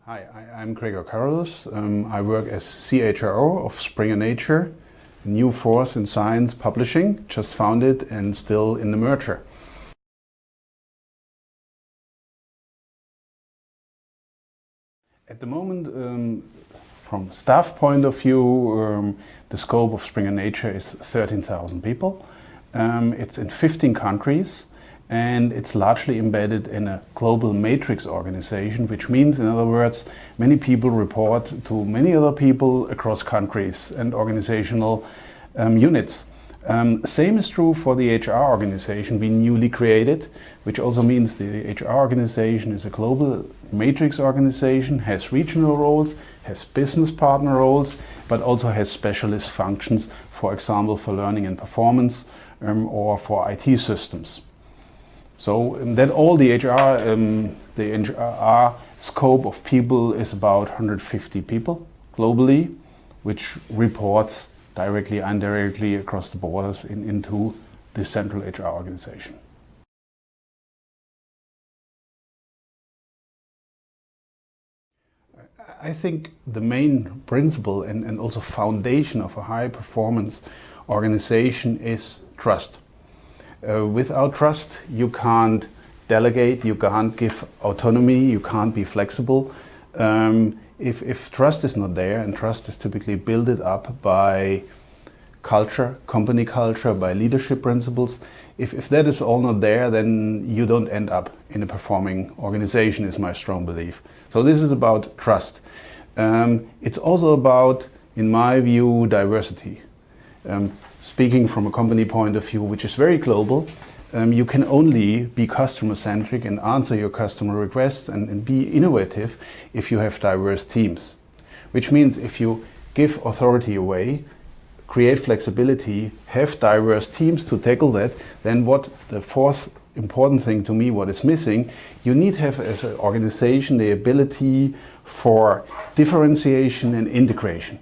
Hi, I'm Gregor Karolus. I work as CHRO of Springer Nature, a new force in science publishing, just founded and still in the merger. At the moment, from staff point of view, the scope of Springer Nature is 13,000 people. It's in 15 countries. And it's largely embedded in a global matrix organization, which means, in other words, many people report to many other people across countries and organizational units. Same is true for the HR organization we newly created, which also means the HR organization is a global matrix organization, has regional roles, has business partner roles, but also has specialist functions, for example, for learning and performance or for IT systems. So that all the HR scope of people is about 150 people globally, which reports directly and indirectly across the borders into the central HR organization. I think the main principle and also foundation of a high performance organization is trust. Without trust, you can't delegate, you can't give autonomy, you can't be flexible. If trust is not there, and trust is typically built up by culture, company culture, by leadership principles, if that is all not there, then you don't end up in a performing organization, is my strong belief. So this is about trust. It's also about, in my view, diversity. Speaking from a company point of view, which is very global, you can only be customer-centric and answer your customer requests and be innovative if you have diverse teams. Which means if you give authority away, create flexibility, have diverse teams to tackle that, then what the fourth important thing to me, what is missing, you need to have as an organization the ability for differentiation and integration.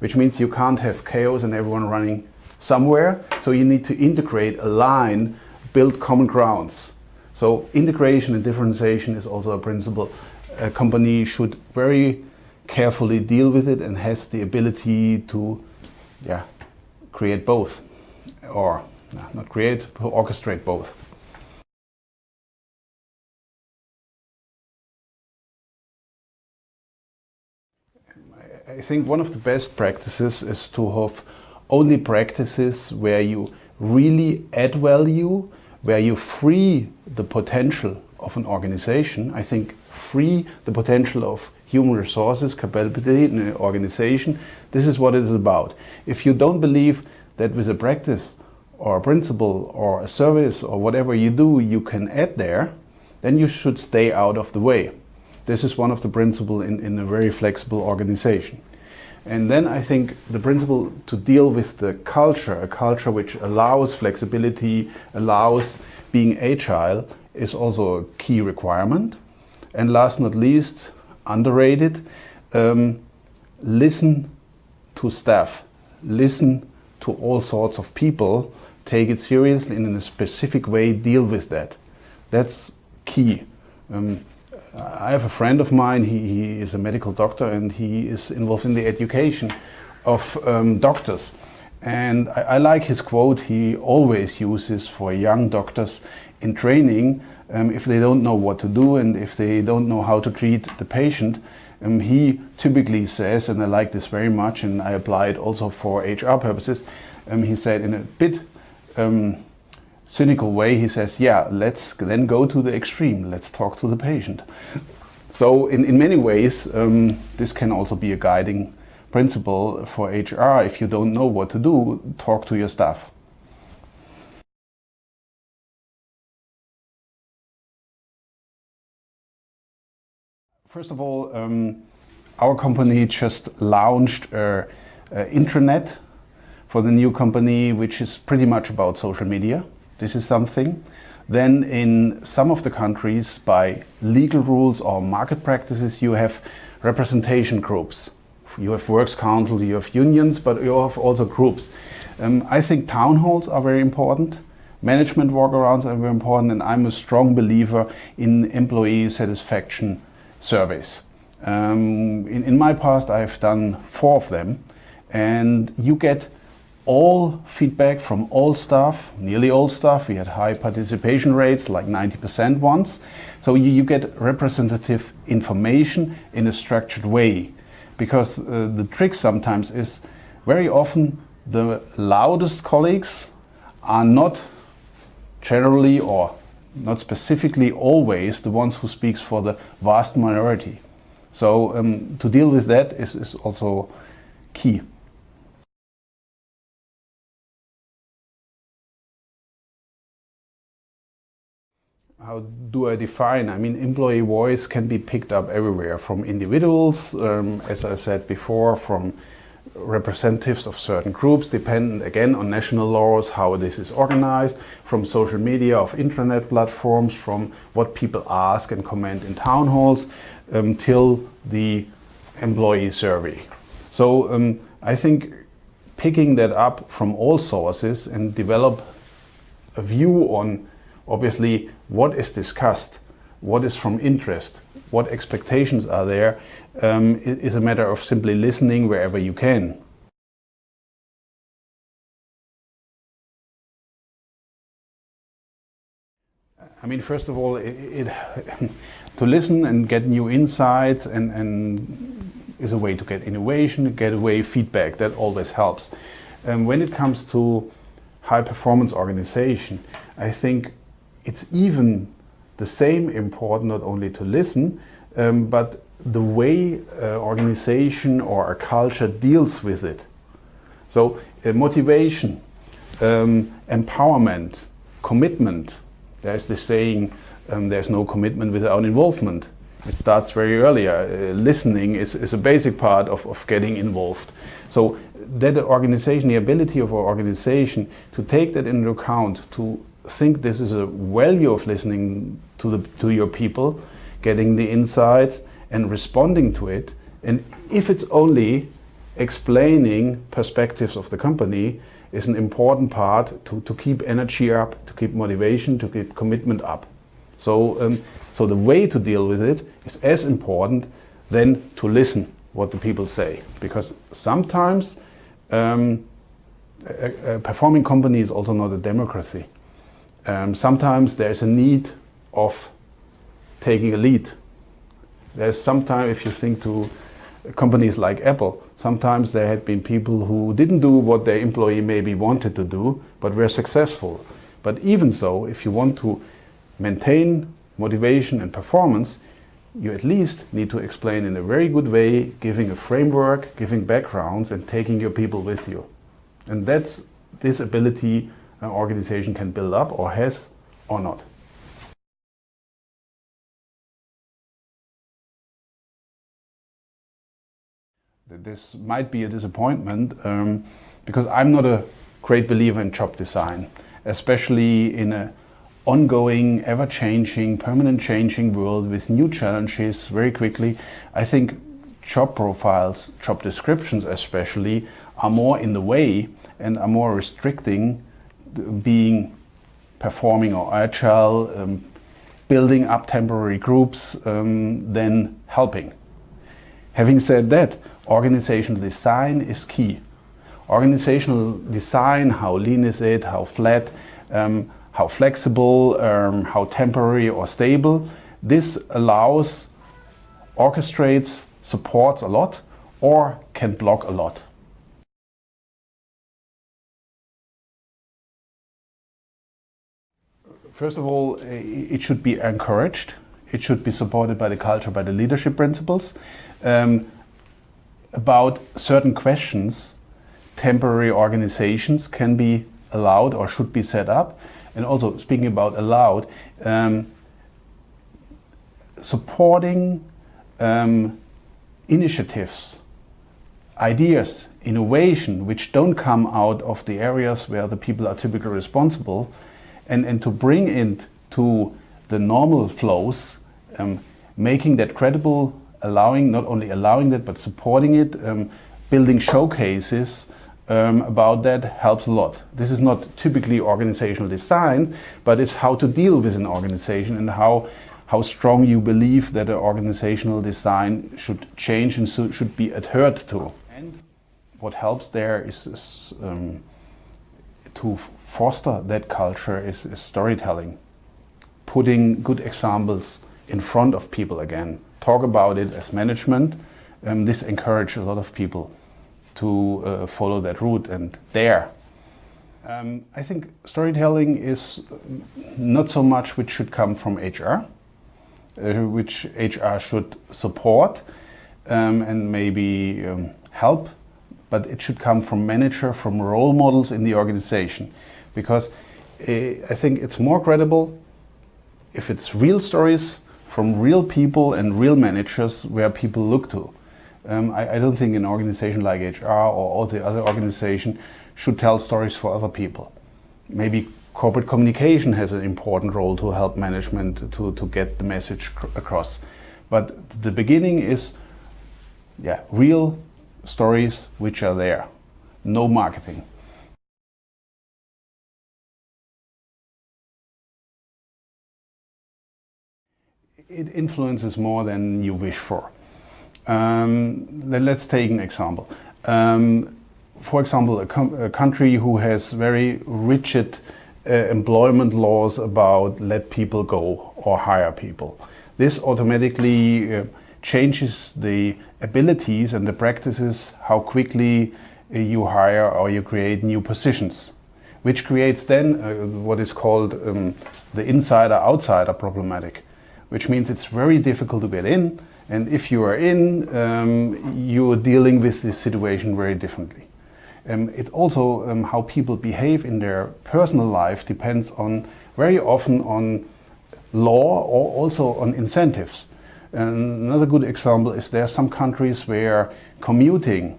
Which means you can't have chaos and everyone running somewhere, so you need to integrate, align, build common grounds. So integration and differentiation is also a principle. A company should very carefully deal with it and has the ability to create both, or not create, to orchestrate both. I think one of the best practices is to have only practices where you really add value, where you free the potential of an organization. I think free the potential of human resources, capability in an organization. This is what it is about. If you don't believe that with a practice or a principle or a service or whatever you do, you can add there, then you should stay out of the way. This is one of the principles in a very flexible organization. And then I think the principle to deal with the culture, a culture which allows flexibility, allows being agile, is also a key requirement. And last not least, underrated, listen to staff, listen to all sorts of people, take it seriously and in a specific way deal with that. That's key. I have a friend of mine, he is a medical doctor and he is involved in the education of doctors. And I like his quote he always uses for young doctors in training. If they don't know what to do and if they don't know how to treat the patient, he typically says, and I like this very much and I apply it also for HR purposes, he said in a bit cynical way, he says, yeah, let's then go to the extreme, let's talk to the patient. So in many ways, this can also be a guiding principle for HR. If you don't know what to do, talk to your staff. First of all, our company just launched an intranet for the new company, which is pretty much about social media. This is something. Then in some of the countries, by legal rules or market practices, you have representation groups. You have works council, you have unions, but you have also groups. I think town halls are very important. Management walkarounds are very important, and I'm a strong believer in employee satisfaction surveys. In my past, I've done 4 of them, and you get all feedback from all staff, nearly all staff. We had high participation rates, like 90% once. So you get representative information in a structured way. Because the trick sometimes is, very often the loudest colleagues are not generally or not specifically always the ones who speaks for the vast minority. So to deal with that is also key. How do I define? I mean, employee voice can be picked up everywhere, from individuals, as I said before, from representatives of certain groups, dependent again on national laws, how this is organized, from social media, of intranet platforms, from what people ask and comment in town halls, till the employee survey. So I think picking that up from all sources and develop a view on obviously what is discussed, what is from interest, what expectations are there, is a matter of simply listening wherever you can. I mean, first of all, to listen and get new insights and is a way to get innovation, get away feedback. That always helps. When it comes to high performance organization, I think it's even the same important not only to listen, but the way an organization or a culture deals with it. So motivation, empowerment, commitment. There's this saying, there's no commitment without involvement. It starts very early. Listening is a basic part of getting involved. So that organization, the ability of our organization to take that into account, to think this is a value of listening to your people, getting the insights and responding to it. And if it's only explaining perspectives of the company, is an important part to keep energy up, to keep motivation, to keep commitment up. So, so the way to deal with it is as important than to listen what the people say. Because sometimes a performing company is also not a democracy. Sometimes there's a need of taking a lead. There's sometimes, if you think to companies like Apple, sometimes there had been people who didn't do what their employee maybe wanted to do, but were successful. But even so, if you want to maintain motivation and performance, you at least need to explain in a very good way, giving a framework, giving backgrounds, and taking your people with you. And that's this ability an organization can build up or has or not. This might be a disappointment because I'm not a great believer in job design, especially in an ongoing, ever-changing, permanent changing world with new challenges very quickly. I think job profiles, job descriptions especially, are more in the way and are more restricting being performing or agile, building up temporary groups than helping. Having said that, organizational design is key. Organizational design, how lean is it, how flat, how flexible, how temporary or stable, this allows, orchestrates, supports a lot or can block a lot. First of all, it should be encouraged. It should be supported by the culture, by the leadership principles. About certain questions, temporary organizations can be allowed or should be set up. And also, speaking about allowed, supporting initiatives, ideas, innovation, which don't come out of the areas where the people are typically responsible, and to bring it to the normal flows, making that credible, allowing, not only allowing that, but supporting it, building showcases about that helps a lot. This is not typically organizational design, but it's how to deal with an organization and how how strong you believe that an organizational design should change and should be adhered to. And what helps there is to foster that culture is storytelling. Putting good examples in front of people again. Talk about it as management. This encourages a lot of people to follow that route and dare. I think storytelling is not so much which should come from HR, which HR should support and maybe help, but it should come from manager, from role models in the organization. Because I think it's more credible if it's real stories from real people and real managers where people look to. I don't think an organization like HR or all the other organizations should tell stories for other people. Maybe corporate communication has an important role to help management to get the message across. But the beginning is real stories which are there, no marketing. It influences more than you wish for. Let's take an example. For example, a country who has very rigid employment laws about let people go or hire people. This automatically changes the abilities and the practices, how quickly you hire or you create new positions, which creates then what is called the insider-outsider problematic, which means it's very difficult to get in, and if you are in, you are dealing with this situation very differently. It also how people behave in their personal life depends on very often on law or also on incentives. Another good example is there are some countries where commuting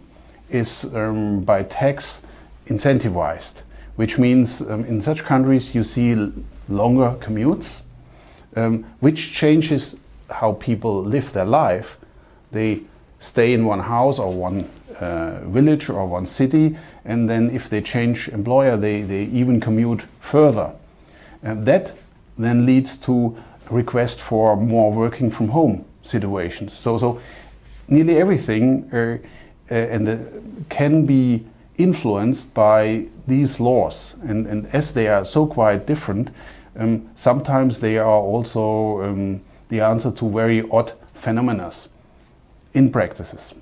is by tax incentivized, which means in such countries you see longer commutes, which changes how people live their life. They stay in one house or one village or one city, and then if they change employer, they even commute further. That then leads to request for more working from home situations. So nearly everything can be influenced by these laws, and as they are so quite different, sometimes they are also the answer to very odd phenomena in practices.